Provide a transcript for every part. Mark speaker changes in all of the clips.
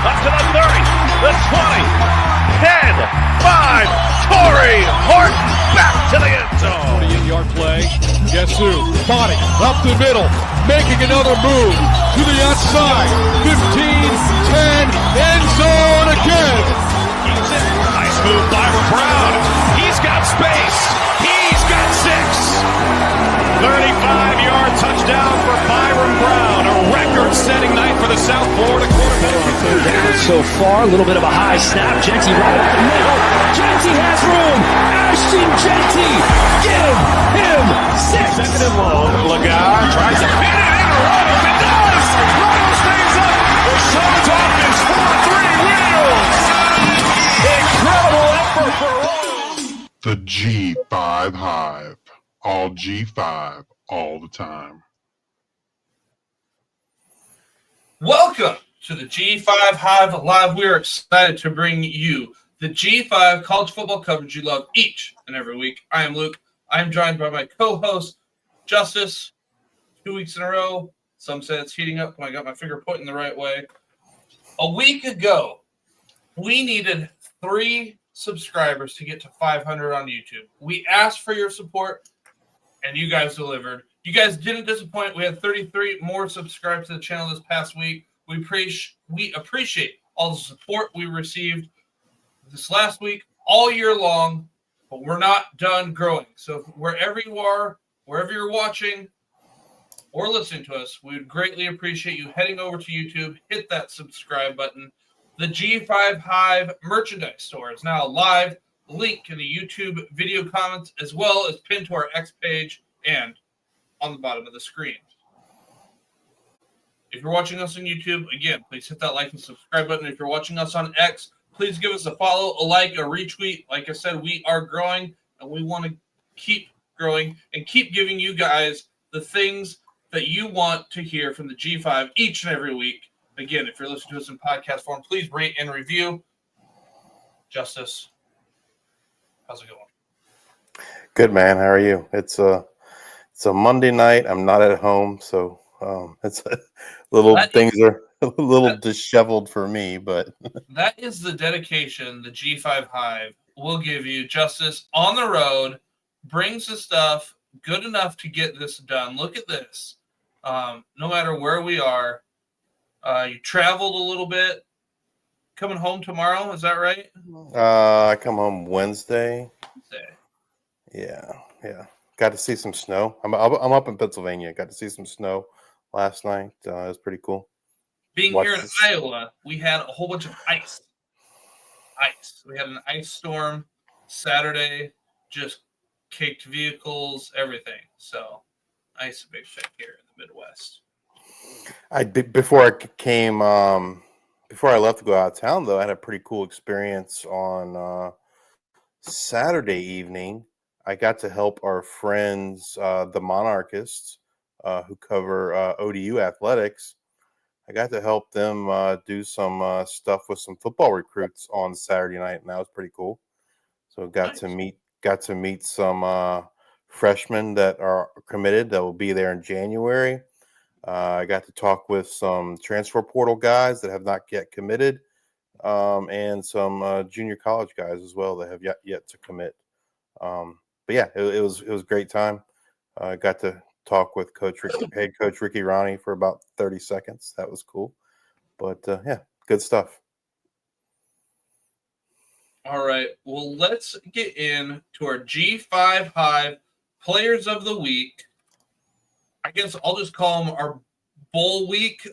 Speaker 1: Up to the 30, the 20, 10, 5. Torrey Horton back to the end zone.
Speaker 2: 48-yard play. Guess who? Body up the middle, making another move to the outside. 15, 10, end zone again.
Speaker 1: Keeps it. Nice move by Brown. He's got space. He's got 6. 35-yard touchdown for Byron Brown. A record-setting night for the South Florida quarterback.
Speaker 3: Down so far, a little bit of a high snap. Genty right up the middle. Genty has room. Ashton Genty, give him 6.
Speaker 1: Second and long. Lagar tries to fit it in. Runnels, it does. Runnels stays up. The show's off his 4-3 wheels. Incredible effort for Runnels.
Speaker 4: The G5 Hive. All G5, all the time.
Speaker 5: Welcome to the G5 Hive Live. We are excited to bring you the G5 college football coverage you love each and every week. I am Luke. I am joined by my co-host, Justice. 2 weeks in a row. Some say it's heating up when I got my finger pointing the right way. A week ago, we needed 3 subscribers to get to 500 on YouTube. We asked for your support, and you guys delivered. You guys didn't disappoint. We had 33 more subscribers to the channel this past week. We appreciate all the support we received this last week, all year long, but we're not done growing. So wherever you are, wherever you're watching or listening to us, we would greatly appreciate you heading over to YouTube, hit that subscribe button. The G5 Hive merchandise store is now live. Link in the YouTube video comments, as well as pinned to our X page and on the bottom of the screen. If you're watching us on YouTube, again, please hit that like and subscribe button. If you're watching us on X, please give us a follow, a like, a retweet. Like I said, we are growing, and we want to keep growing and keep giving you guys the things that you want to hear from the G5 each and every week. Again, if you're listening to us in podcast form, please rate and review. Justice, how's it going?
Speaker 6: Good, man. How are you? It's a Monday night. I'm not at home, so it's things are a little disheveled for me. But
Speaker 5: that is the dedication the G5 Hive will give you. Justice on the road brings the stuff good enough to get this done. Look at this. No matter where we are, you traveled a little bit. Coming home tomorrow, is that right?
Speaker 6: I come home Wednesday.
Speaker 5: Wednesday.
Speaker 6: Yeah. Got to see some snow. I'm up in Pennsylvania. Got to see some snow last night. It was pretty cool.
Speaker 5: Being here in Iowa, we had a whole bunch of ice. We had an ice storm Saturday, just caked vehicles, everything. So, ice a big thing here in the Midwest.
Speaker 6: Before I left to go out of town, though, I had a pretty cool experience on Saturday evening. I got to help our friends, the Monarchists, who cover ODU athletics. I got to help them do some stuff with some football recruits on Saturday night, and that was pretty cool. So got to meet some freshmen that are committed that will be there in January. I got to talk with some transfer portal guys that have not yet committed, and some junior college guys as well that have yet to commit. But yeah, it was a great time. I got to talk with head coach Ricky Ronnie for about 30 seconds. That was cool. But yeah, good stuff.
Speaker 5: All right. Well, let's get into our G5 Hive Players of the Week. I guess I'll just call them our bowl week,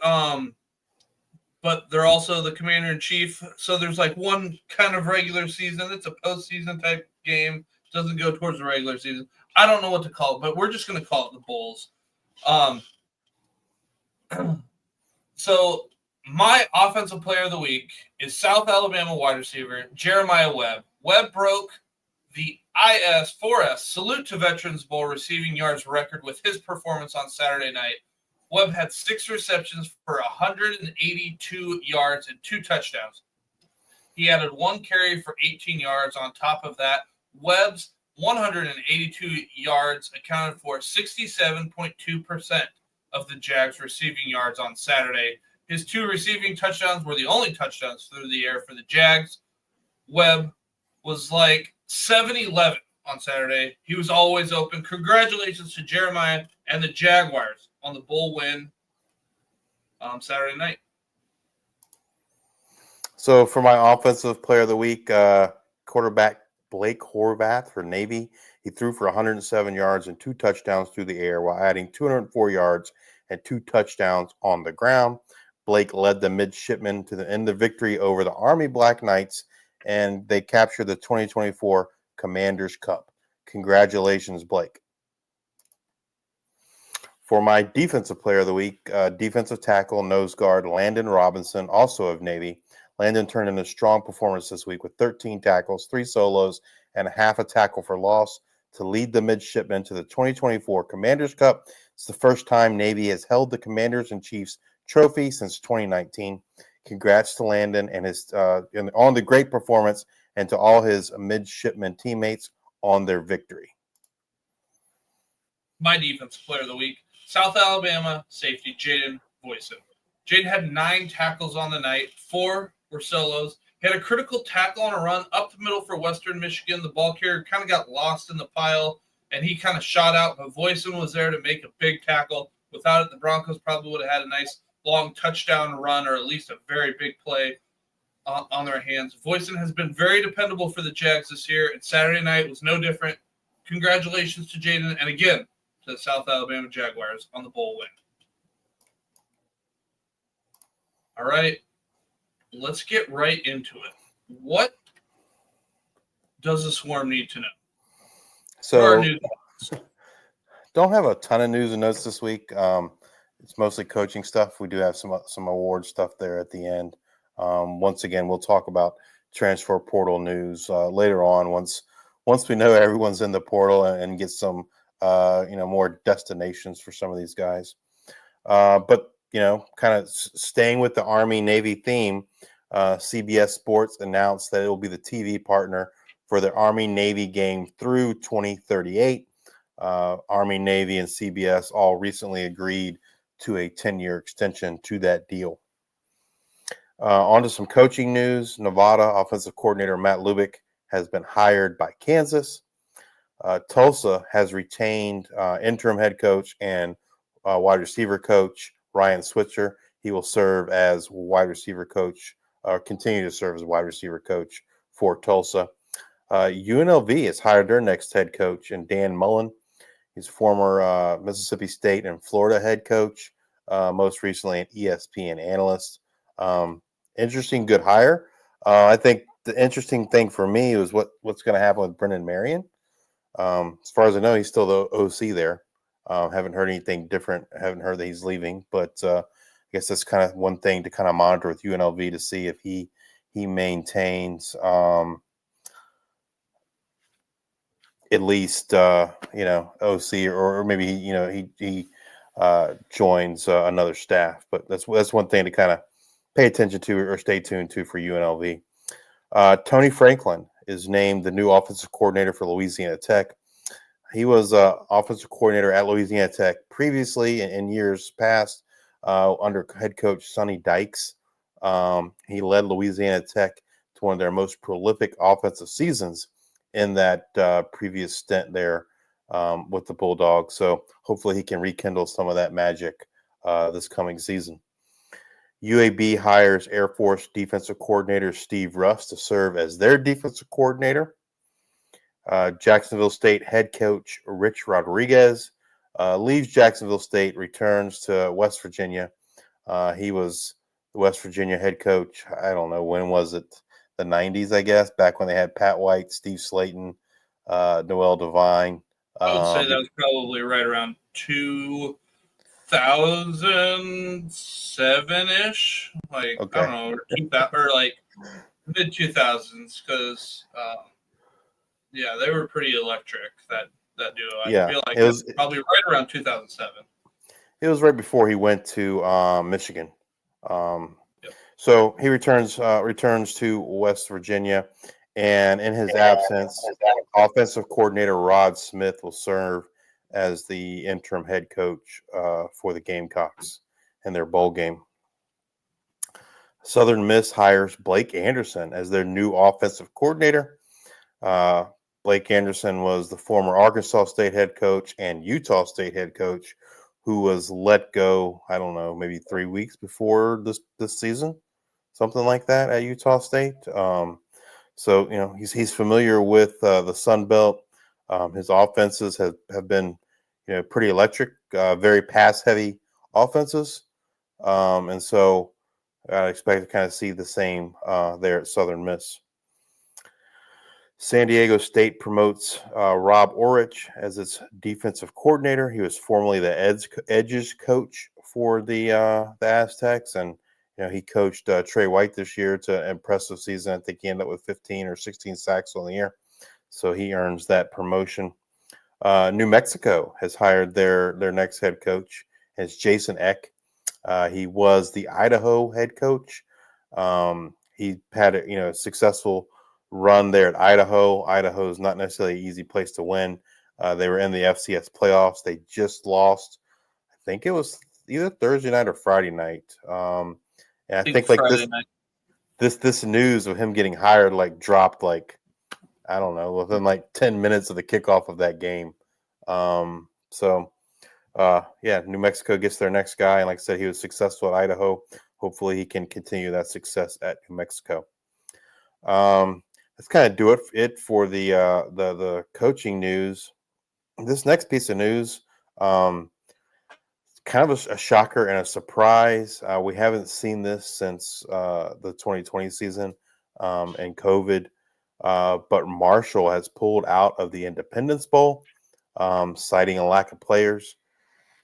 Speaker 5: but they're also the commander-in-chief. So there's like one kind of regular season. It's a postseason type game. Doesn't go towards the regular season. I don't know what to call it, but we're just going to call it the bowls. So my offensive player of the week is South Alabama wide receiver Jeremiah Webb. Webb broke the IS-4S Salute to Veterans Bowl receiving yards record with his performance on Saturday night. Webb had 6 receptions for 182 yards and 2 touchdowns. He added 1 carry for 18 yards. On top of that, Webb's 182 yards accounted for 67.2% of the Jags' receiving yards on Saturday. His 2 receiving touchdowns were the only touchdowns through the air for the Jags. Webb was like 7-11 on Saturday. He was always open. Congratulations to Jeremiah and the Jaguars on the bowl win Saturday night.
Speaker 6: So for my offensive player of the week, quarterback Blake Horvath for Navy. He threw for 107 yards and 2 touchdowns through the air while adding 204 yards and 2 touchdowns on the ground. Blake led the midshipmen to the end of victory over the Army Black Knights, and they captured the 2024 Commanders Cup. Congratulations, Blake. For my defensive player of the week, defensive tackle, nose guard Landon Robinson, also of Navy. Landon turned in a strong performance this week with 13 tackles, 3 solos, and half a tackle for loss to lead the midshipmen to the 2024 Commanders Cup. It's the first time Navy has held the Commanders and Chiefs trophy since 2019. Congrats to Landon and his on the great performance, and to all his midshipmen teammates on their victory.
Speaker 5: My defensive player of the week, South Alabama safety Jaden Boyson. Jaden had 9 tackles on the night. 4 were solos. He had a critical tackle on a run up the middle for Western Michigan. The ball carrier kind of got lost in the pile, and he kind of shot out, but Boyson was there to make a big tackle. Without it, the Broncos probably would have had a nice long touchdown run, or at least a very big play on their hands. Boyson has been very dependable for the Jags this year, and Saturday night was no different. Congratulations to Jaden, and again, to the South Alabama Jaguars on the bowl win. All right, let's get right into it. What does the Swarm need to know?
Speaker 6: So, don't have a ton of news and notes this week. It's mostly coaching stuff. We do have some award stuff there at the end. Once again, we'll talk about transfer portal news later on. Once we know everyone's in the portal and get some more destinations for some of these guys. But kind of staying with the Army Navy theme, CBS Sports announced that it will be the TV partner for the Army Navy game through 2038. Army, Navy, and CBS all recently agreed to a 10-year extension to that deal. On to some coaching news. Nevada offensive coordinator Matt Lubick has been hired by Kansas. Tulsa has retained interim head coach and wide receiver coach Ryan Switzer. He will serve as wide receiver coach, or continue to serve as wide receiver coach for Tulsa. UNLV has hired their next head coach, and Dan Mullen. He's former Mississippi State and Florida head coach, most recently an ESPN analyst. Interesting, good hire. I think the interesting thing for me was what's going to happen with Brendan Marion. As far as I know, he's still the OC there. Haven't heard anything different. Haven't heard that he's leaving, but I guess that's kind of one thing to kind of monitor with UNLV to see if he maintains at least OC, or maybe he joins another staff. But that's one thing to kind of pay attention to or stay tuned to for UNLV. Tony Franklin is named the new offensive coordinator for Louisiana Tech. He was offensive coordinator at Louisiana Tech previously in years past under head coach Sonny Dykes. He led Louisiana Tech to one of their most prolific offensive seasons in that previous stint there with the Bulldogs. So hopefully he can rekindle some of that magic this coming season. UAB hires Air Force defensive coordinator Steve Russ to serve as their defensive coordinator. Jacksonville State head coach Rich Rodriguez leaves Jacksonville State, returns to West Virginia. He was the West Virginia head coach. I don't know, when was it? The 90s, I guess, back when they had Pat White, Steve Slayton, Noel Devine.
Speaker 5: I would say that was probably right around 2007-ish. Like, okay. I don't know, or like mid-2000s, because they were pretty electric, that duo. I feel like it was probably right around 2007.
Speaker 6: It was right before he went to Michigan. So he returns to West Virginia, and in his absence, offensive coordinator Rod Smith will serve as the interim head coach for the Gamecocks in their bowl game. Southern Miss hires Blake Anderson as their new offensive coordinator. Blake Anderson was the former Arkansas State head coach and Utah State head coach who was let go, I don't know, maybe 3 weeks before this season, something like that at Utah State. So he's familiar with the Sun Belt. His offenses have been pretty electric, very pass heavy offenses, and so I expect to kind of see the same there at Southern Miss. San Diego State promotes Rob Orich as its defensive coordinator. He was formerly the edges coach for the Aztecs, and he coached Trey White this year to an impressive season. I think he ended up with 15 or 16 sacks on the year, so he earns that promotion. New Mexico has hired their next head coach. It's Jason Eck. He was the Idaho head coach. He had a successful run there at Idaho. Idaho is not necessarily an easy place to win. They were in the FCS playoffs. They just lost, I think it was either Thursday night or Friday night. And I think like this news of him getting hired dropped I don't know, within 10 minutes of the kickoff of that game. New Mexico gets their next guy, and like I said, he was successful at Idaho. Hopefully, he can continue that success at New Mexico. Let's kind of do it for the coaching news. This next piece of news, kind of a shocker and a surprise. We haven't seen this since the 2020 season and COVID, but Marshall has pulled out of the Independence Bowl, citing a lack of players.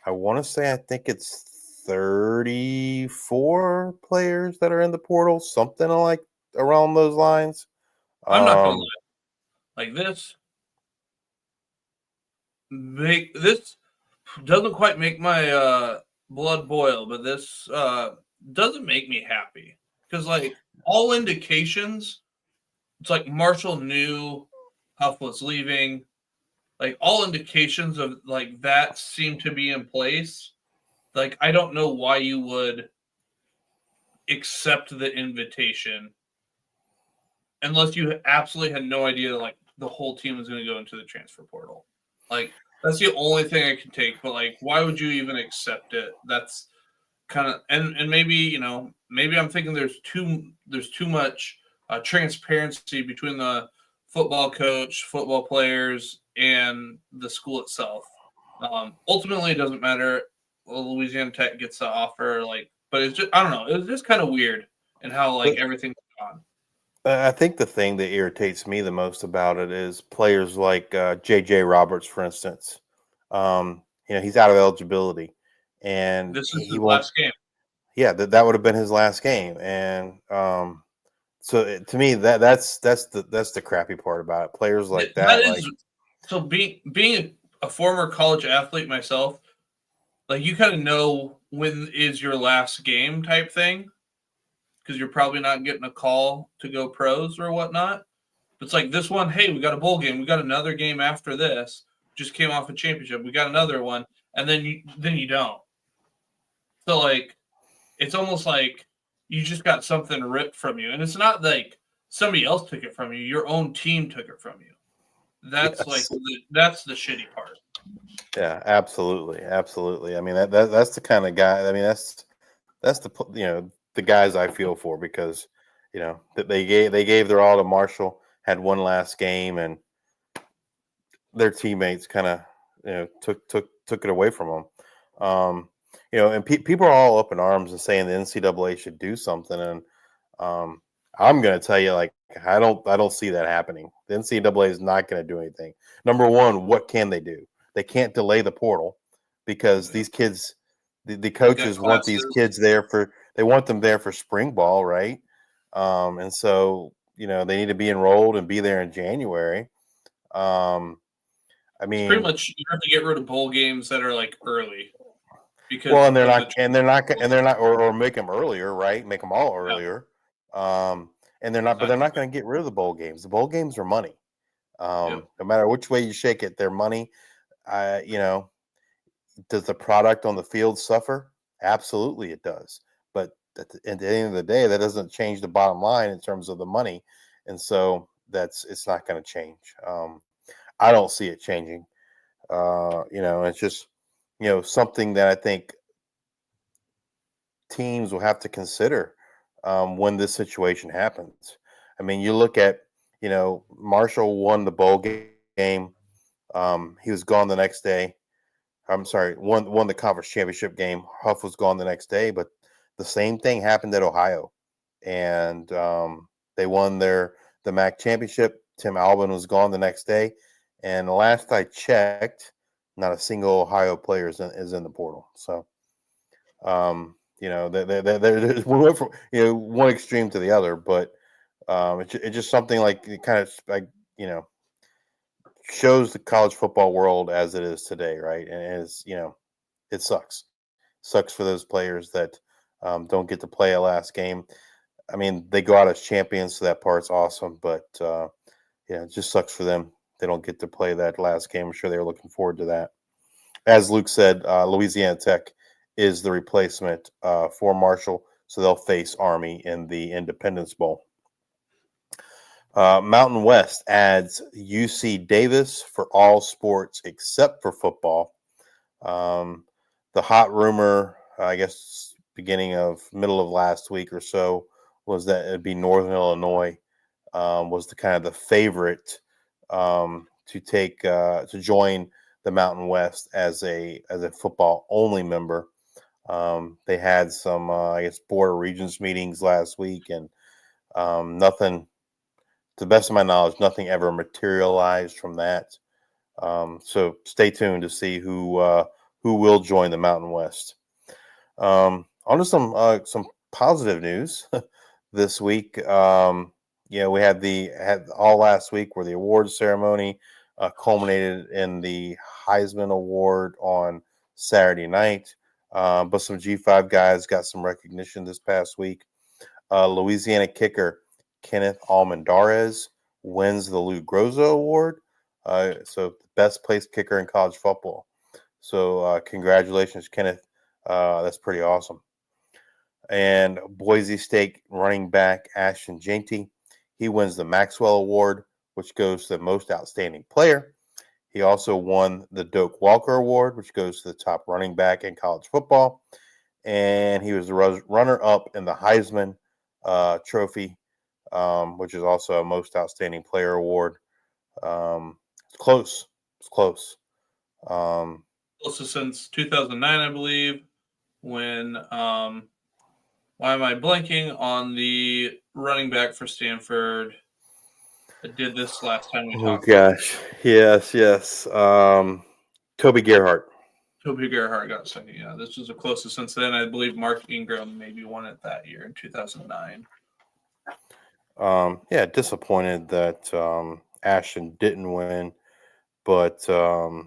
Speaker 6: I want to say I think it's 34 players that are in the portal, something like around those lines.
Speaker 5: I'm not gonna lie. This doesn't quite make my blood boil, but this doesn't make me happy because all indications, it's Marshall knew Huff was leaving. All indications of that seem to be in place. I don't know why you would accept the invitation unless you absolutely had no idea the whole team was going to go into the transfer portal. That's the only thing I can take. But why would you even accept it? That's kind of and maybe maybe I'm thinking there's too much transparency between the football coach, football players, and the school itself. Ultimately, it doesn't matter. Well, Louisiana Tech gets the offer, but it's just I don't know. It was just kind of weird and how everything's gone.
Speaker 6: I think the thing that irritates me the most about it is players like J.J. Roberts, for instance. He's out of eligibility, and
Speaker 5: this is his last game.
Speaker 6: Yeah, that would have been his last game, and so to me that's the crappy part about it. Players like that.
Speaker 5: So being a former college athlete myself, you kind of know when is your last game type thing. Because you're probably not getting a call to go pros or whatnot. It's this one, hey, we got a bowl game. We got another game after this. Just came off a championship. We got another one. And then you don't. So, it's almost like you just got something ripped from you. And it's not somebody else took it from you. Your own team took it from you. That's
Speaker 6: yes.
Speaker 5: That's the shitty part.
Speaker 6: Yeah, absolutely. Absolutely. I mean, that's the kind of guy. I mean, that's the guys I feel for because that they gave their all to Marshall, had one last game, and their teammates kind of took it away from them. And people are all up in arms and saying the NCAA should do something, and I'm going to tell you I don't see that happening. The NCAA is not going to do anything. Number one, what can they do? They can't delay the portal because these kids, the coaches want these kids there they want them there for spring ball, right? And so, they need to be enrolled and be there in January. I mean,
Speaker 5: it's pretty much you have to get rid of bowl games that are early because
Speaker 6: and they're not, or make them earlier, right? Make them all earlier. Yeah. And they're not, but they're not going to get rid of the bowl games. The bowl games are money. No matter which way you shake it, they're money. Does the product on the field suffer? Absolutely, it does. But at the end of the day, that doesn't change the bottom line in terms of the money, and so it's not going to change. I don't see it changing. It's just something that I think teams will have to consider when this situation happens. I mean, you look at Marshall won the bowl game. He was gone the next day. I'm sorry, won the conference championship game. Huff was gone the next day, but the same thing happened at Ohio, and they won the MAC championship. Tim Albin was gone the next day, and the last I checked, not a single Ohio player is in the portal. So, we went from one extreme to the other, but it's just something like it kind of like shows the college football world as it is today, right? And it sucks for those players that don't get to play a last game. I mean, they go out as champions, so that part's awesome, but it just sucks for them. They don't get to play that last game. I'm sure they were looking forward to that. As Luke said, Louisiana Tech is the replacement for Marshall, so they'll face Army in the Independence Bowl. Mountain West adds UC Davis for all sports except for football. The hot rumor, I guess, middle of last week or so, was that it'd be Northern Illinois was the kind of the favorite to join the Mountain West as a football only member. They had some, Board of Regents meetings last week, and nothing, to the best of my knowledge, nothing ever materialized from that. So stay tuned to see who will join the Mountain West. On to some positive news this week. We had all last week where the awards ceremony culminated in the Heisman Award on Saturday night. But some G5 guys got some recognition this past week. Louisiana kicker Kenneth Almendarez wins the Lou Groza Award. So best placed kicker in college football. So congratulations, Kenneth. That's pretty awesome. And Boise State running back Ashton Jeanty, he wins the Maxwell Award, which goes to the most outstanding player. He also won the Doak Walker Award, which goes to the top running back in college football. And he was the runner-up in the Heisman Trophy, which is also a most outstanding player award. It's close.
Speaker 5: Closest since 2009, I believe, when why am I blanking on the running back for Stanford? I did this last time we talked.
Speaker 6: Oh gosh, yes. Toby Gerhart.
Speaker 5: Toby Gerhart got second. Yeah, this was the closest since then. I believe Mark Ingram maybe won it that year in 2009.
Speaker 6: Disappointed that Ashton didn't win, but I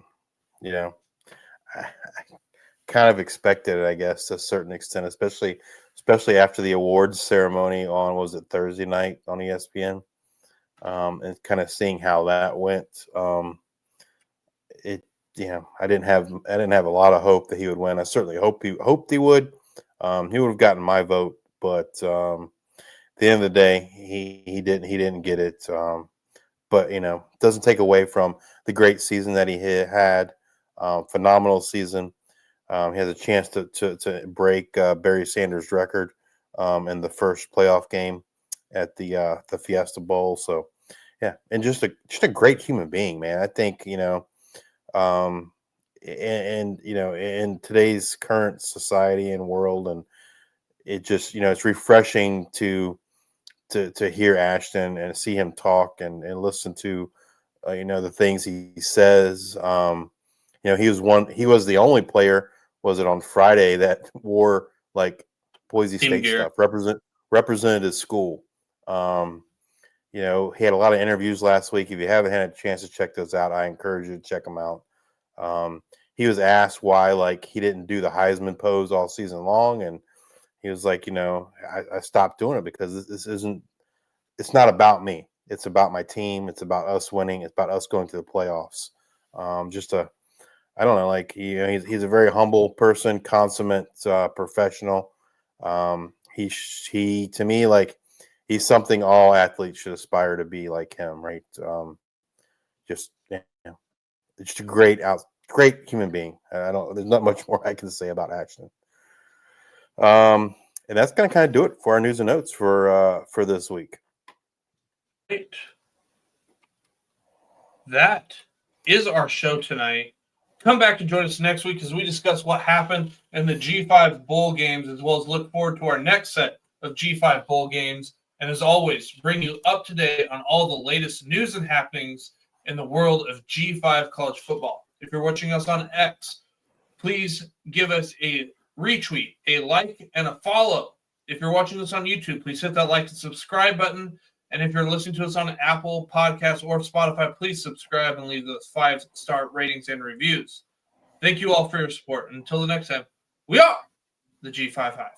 Speaker 6: kind of expected it, I guess, to a certain extent, especially after the awards ceremony on, was it Thursday night on ESPN, and kind of seeing how that went. I didn't have a lot of hope that he would win. I certainly hoped he would. He would have gotten my vote, but at the end of the day, he didn't get it. But doesn't take away from the great season that he had. Phenomenal season. He has a chance to break Barry Sanders' record in the first playoff game at the Fiesta Bowl. So yeah, and just a great human being, man. I think in today's current society and world, and it just it's refreshing to hear Ashton and see him talk and listen to the things he says. He was the only player, was it on Friday, that wore like Boise State stuff, represented his school. He had a lot of interviews last week. If you haven't had a chance to check those out, I encourage you to check them out. He was asked why he didn't do the Heisman pose all season long, and he was like, I stopped doing it because it's not about me. It's about my team. It's about us winning. It's about us going to the playoffs. I don't know, he's a very humble person, consummate professional. he to me, like, he's something all athletes should aspire to be like him, right? Just just a great human being. There's not much more I can say about Ashton. And that's going to kind of do it for our news and notes for this week.
Speaker 5: Great. That is our show tonight. Come back to join us next week as we discuss what happened in the G5 Bowl games, as well as look forward to our next set of G5 Bowl games. And as always, bring you up to date on all the latest news and happenings in the world of G5 college football. If you're watching us on X, please give us a retweet, a like, and a follow. If you're watching us on YouTube, please hit that like and subscribe button. And if you're listening to us on Apple Podcasts or Spotify, please subscribe and leave those 5-star ratings and reviews. Thank you all for your support. And until the next time, we are the G5 Hive.